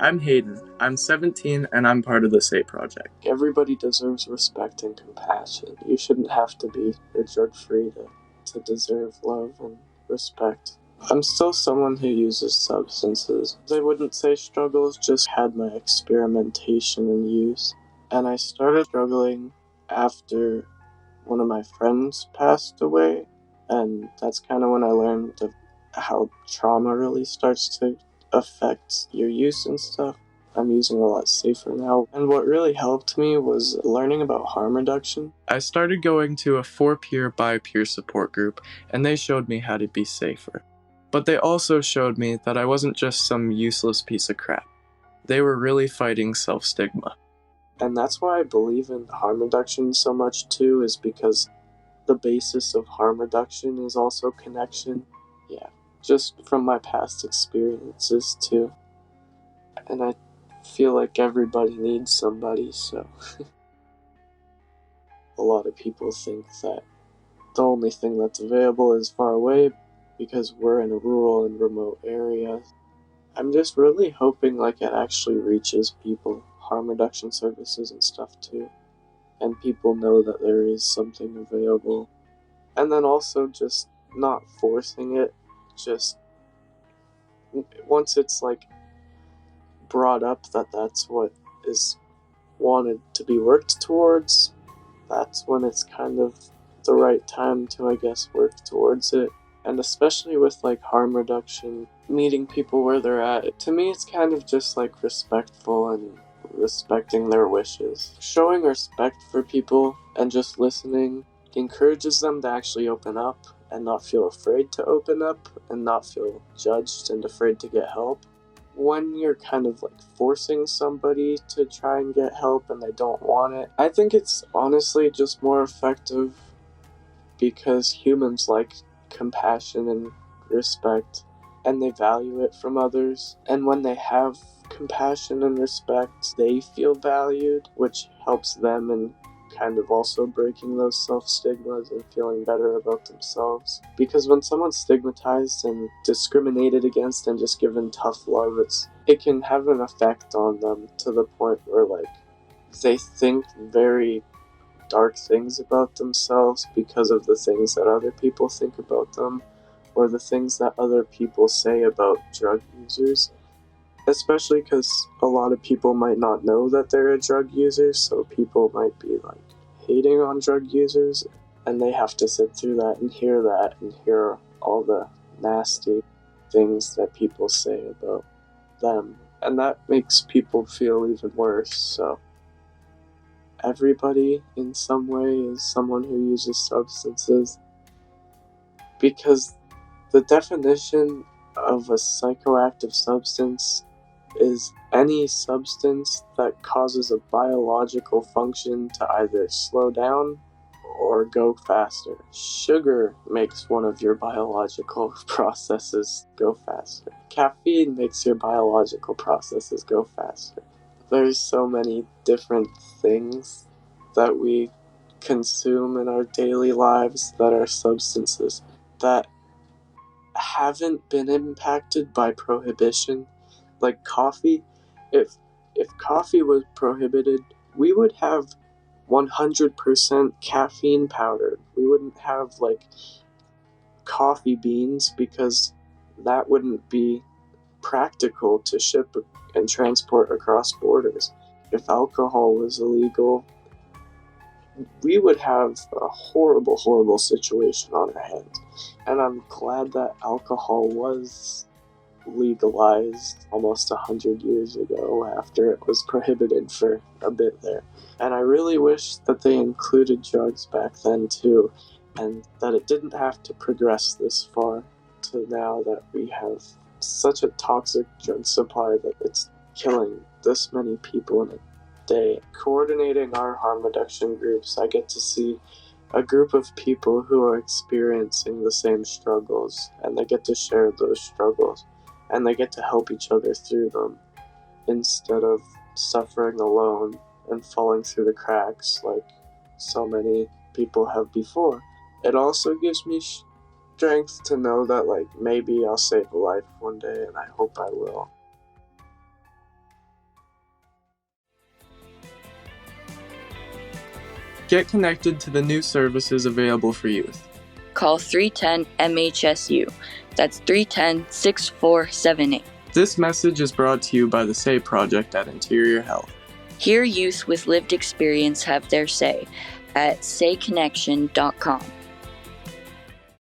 I'm Hayden. I'm 17 and I'm part of the SAY project. Everybody deserves respect and compassion. You shouldn't have to be drug-free to deserve love and respect. I'm still someone who uses substances. I wouldn't say struggles, just had my experimentation and use. And I started struggling after one of my friends passed away, and that's kind of when I learned how trauma really starts to affect your use and stuff. I'm using a lot safer now. And what really helped me was learning about harm reduction. I started going to a 4-peer by peer support group, and they showed me how to be safer. But they also showed me that I wasn't just some useless piece of crap. They were really fighting self-stigma. And that's why I believe in harm reduction so much too, is because the basis of harm reduction is also connection. Yeah, just from my past experiences too. And I feel like everybody needs somebody, so a lot of people think that the only thing that's available is far away because we're in a rural and remote area. I'm just really hoping like it actually reaches people, harm reduction services and stuff too, and people know that there is something available. And then also just not forcing it, just once it's like brought up that that's what is wanted to be worked towards, that's when it's kind of the right time to, I guess, work towards it. And especially with like harm reduction, meeting people where they're at, to me it's kind of just like respectful and respecting their wishes. Showing respect for people and just listening encourages them to actually open up and not feel afraid to open up and not feel judged and afraid to get help. When you're kind of like forcing somebody to try and get help and they don't want it, I think it's honestly just more effective because humans like compassion and respect and they value it from others. And when they have compassion and respect, they feel valued, which helps them in kind of also breaking those self-stigmas and feeling better about themselves. Because when someone's stigmatized and discriminated against and just given tough love, it can have an effect on them to the point where like they think very dark things about themselves because of the things that other people think about them or the things that other people say about drug users. Especially because a lot of people might not know that they're a drug user, so people might be like hating on drug users, and they have to sit through that and hear all the nasty things that people say about them, and that makes people feel even worse. So everybody in some way is someone who uses substances, because the definition of a psychoactive substance is any substance that causes a biological function to either slow down or go faster. Sugar makes one of your biological processes go faster. Caffeine makes your biological processes go faster. There's so many different things that we consume in our daily lives that are substances that haven't been impacted by prohibition. Like coffee, if coffee was prohibited, we would have 100% caffeine powder. We wouldn't have like coffee beans because that wouldn't be practical to ship and transport across borders. If alcohol was illegal, we would have a horrible, horrible situation on our hands. And I'm glad that alcohol was legalized almost 100 years ago after it was prohibited for a bit there. And I really wish that they included drugs back then too, and that it didn't have to progress this far to now that we have such a toxic drug supply that it's killing this many people in a day. Coordinating our harm reduction groups, I get to see a group of people who are experiencing the same struggles, and they get to share those struggles, and they get to help each other through them instead of suffering alone and falling through the cracks like so many people have before. It also gives me strength to know that like maybe I'll save a life one day, and I hope I will. Get connected to the new services available for youth. Call 310-MHSU. That's 310-6478. This message is brought to you by the SAY Project at Interior Health. Hear youth with lived experience have their say at sayconnection.com.